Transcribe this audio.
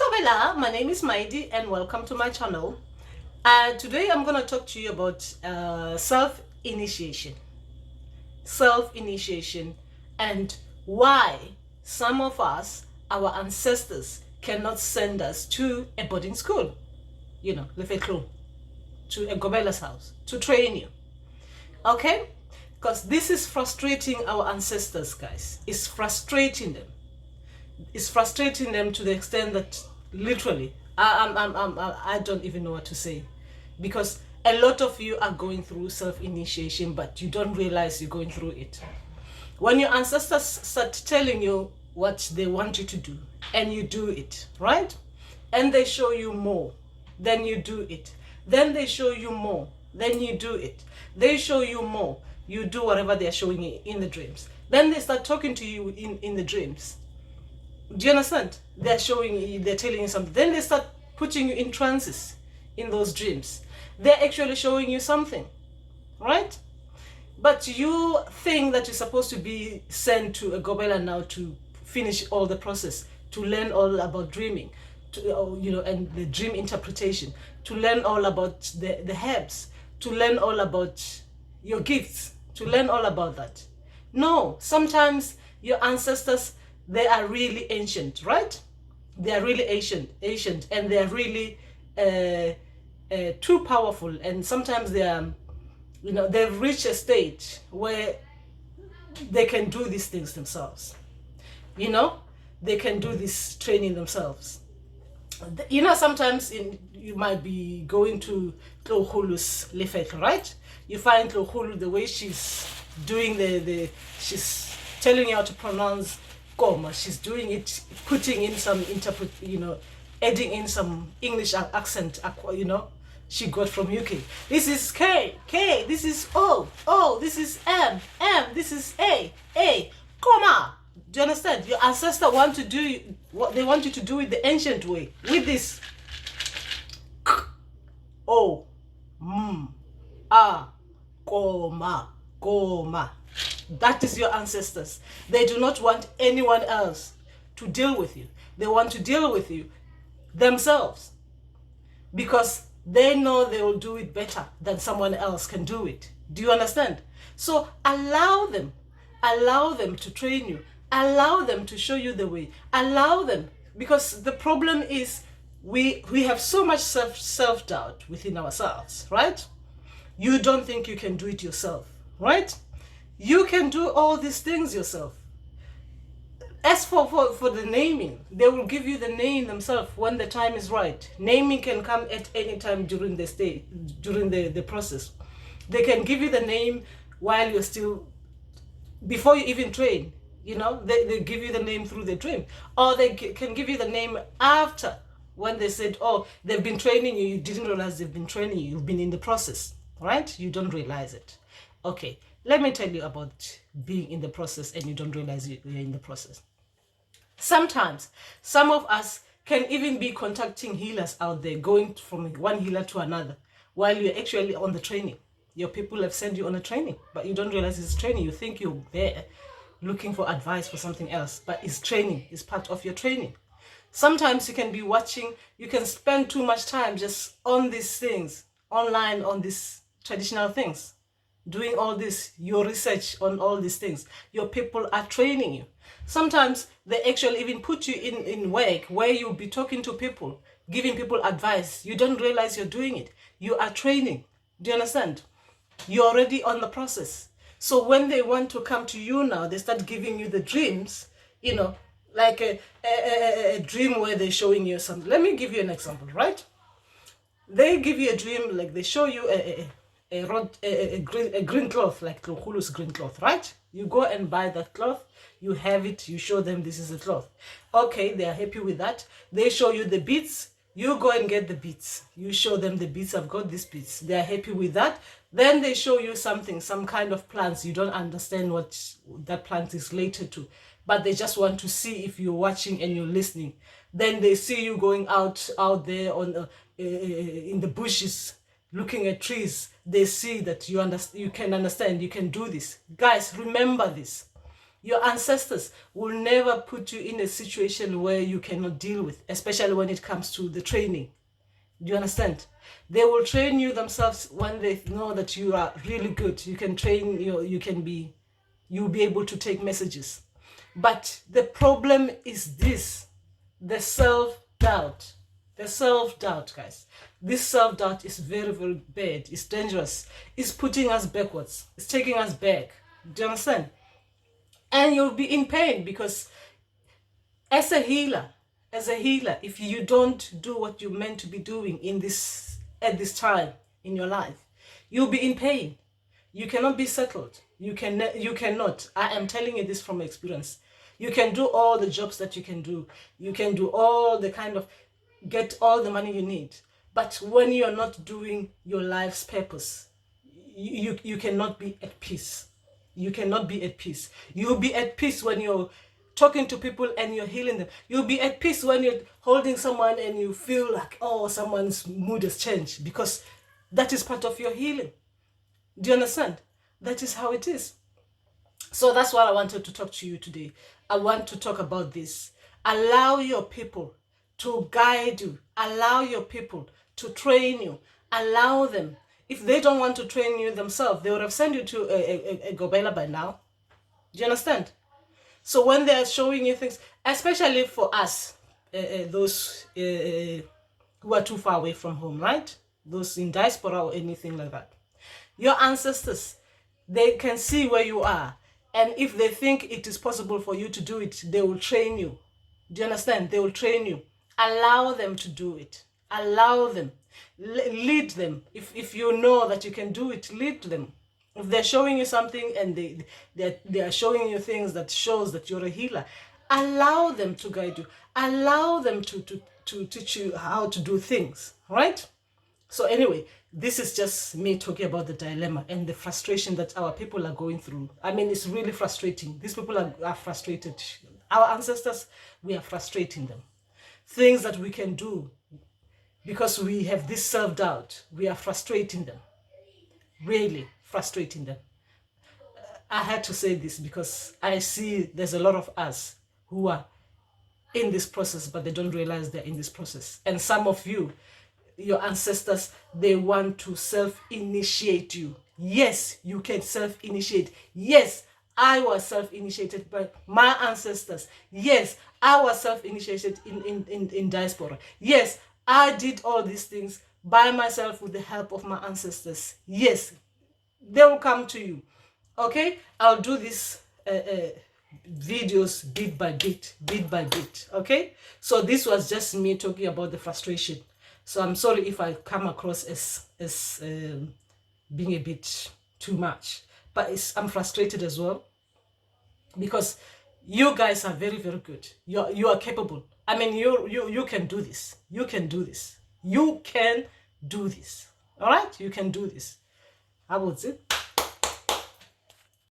Gobela, my name is Maidi and welcome to my channel. Today I'm going to talk to you about self-initiation. Self-initiation and why some of us, our ancestors, cannot send us to a boarding school, Lefetlo, to a Gobela's house, to train you. Okay? Because this is frustrating our ancestors, guys. It's frustrating them. It's frustrating them to the extent that literally I don't even know what to say, because a lot of you are going through self-initiation but you don't realize you're going through it. When your ancestors start telling you what they want you to do and you do it, right? And they show you more, then you do it. Then they show you more, then you do it. They show you more, you do whatever they're showing you in the dreams. Then they start talking to you in the dreams. Do you understand? They're showing you, they're telling you something. Then they start putting you in trances in those dreams. They're actually showing you something, right? But you think that you're supposed to be sent to a Gobela now to finish all the process, to learn all about dreaming, and the dream interpretation, to learn all about the herbs, to learn all about your gifts, to learn all about that. No, sometimes your ancestors, they are really ancient, right? They are really ancient, and they are really too powerful. And sometimes they are, they've reached a stage where they can do these things themselves. They can do this training themselves. Sometimes you might be going to Tlohulu's Lefet, right? You find Tlohulu, the way she's doing she's telling you how to pronounce Goma. She's doing it, putting in some adding in some English accent, she got from UK. This is K, this is O, this is M, this is A, comma. Do you understand? Your ancestors want to do what they want you to do it the ancient way, with this O, A, comma. That is your ancestors. They do not want anyone else to deal with you. They want to deal with you themselves, because they know they will do it better than someone else can do it. Do you understand? So allow them to train you. Allow them to show you the way. Allow them, because the problem is we have so much self-doubt within ourselves, right? You don't think you can do it yourself, right? You can do all these things yourself. As for the naming, they will give you the name themselves when the time is right. Naming can come at any time during the stay, during the process. They can give you the name while you're still, before you even train. They give you the name through the dream, or they can give you the name after, when they said, oh, they've been training you. You didn't realize they've been training you. You've been in the process, right? You don't realize it. Okay, let me tell you about being in the process and you don't realize you're in the process. Sometimes, some of us can even be contacting healers out there, going from one healer to another, while you're actually on the training. Your people have sent you on a training, but you don't realize it's training. You think you're there looking for advice for something else, but it's training. It's part of your training. Sometimes you can be watching, you can spend too much time just on these things, online, on these traditional things, doing all this, your research on all these things. Your people are training you. Sometimes they actually even put you in work where you'll be talking to people, giving people advice. You don't realize you're doing it. You are training. Do you understand? You're already on the process. So when they want to come to you now, they start giving you the dreams, like a dream where they're showing you something. Let me give you an example, right? They give you a dream, like they show you a green cloth, like Tlohulu's green cloth, right? You go and buy that cloth, you have it, you show them this is a cloth. Okay, they are happy with that. They show you the beads, you go and get the beads. You show them the beads, I've got these beads. They are happy with that. Then they show you something, some kind of plants. You don't understand what that plant is related to, but they just want to see if you're watching and you're listening. Then they see you going out there on in the bushes, looking at trees. They see that you can understand, you can do this. Guys, remember this. Your ancestors will never put you in a situation where you cannot deal with, especially when it comes to the training. Do you understand? They will train you themselves when they know that you are really good. You can train, you'll be able to take messages. But the problem is this, the self-doubt. The self-doubt, guys. This self-doubt is very, very bad. It's dangerous. It's putting us backwards. It's taking us back. Do you understand? And you'll be in pain because as a healer, if you don't do what you're meant to be doing at this time in your life, you'll be in pain. You cannot be settled. You cannot. I am telling you this from experience. You can do all the jobs that you can do. You can do all the get all the money you need. But when you're not doing your life's purpose, you cannot be at peace. You cannot be at peace. You'll be at peace when you're talking to people and you're healing them. You'll be at peace when you're holding someone and you feel like, oh, someone's mood has changed, because that is part of your healing. Do you understand? That is how it is. So that's what I wanted to talk to you today. I want to talk about this. Allow your people to guide you. Allow your people to train you. Allow them. If they don't want to train you themselves, they would have sent you to a Gobela by now. Do you understand? So when they're showing you things, especially for us, those who are too far away from home, right? Those in diaspora or anything like that. Your ancestors, they can see where you are. And if they think it is possible for you to do it, they will train you. Do you understand? They will train you. Allow them to do it. Allow them. Lead them. If you know that you can do it, lead them. If they're showing you something and they are showing you things that shows that you're a healer, allow them to guide you. Allow them to teach you how to do things, right? So anyway, this is just me talking about the dilemma and the frustration that our people are going through. I mean, it's really frustrating. These people are frustrated. Our ancestors, we are frustrating them. Things that we can do because we have this self-doubt, we are frustrating them. Really frustrating them. I had to say this because I see there's a lot of us who are in this process, but they don't realize they're in this process. And some of you, your ancestors, they want to self-initiate you. Yes, you can self-initiate. Yes, I was self-initiated by my ancestors. Yes, I was self-initiated in diaspora. Yes, I did all these things by myself with the help of my ancestors. Yes, they will come to you. Okay, I'll do these videos bit by bit. Okay, so this was just me talking about the frustration. So I'm sorry if I come across as being a bit too much, but I'm frustrated as well because you guys are very, very good. You are capable. I mean, you can do this. You can do this. You can do this. All right, you can do this. I would say.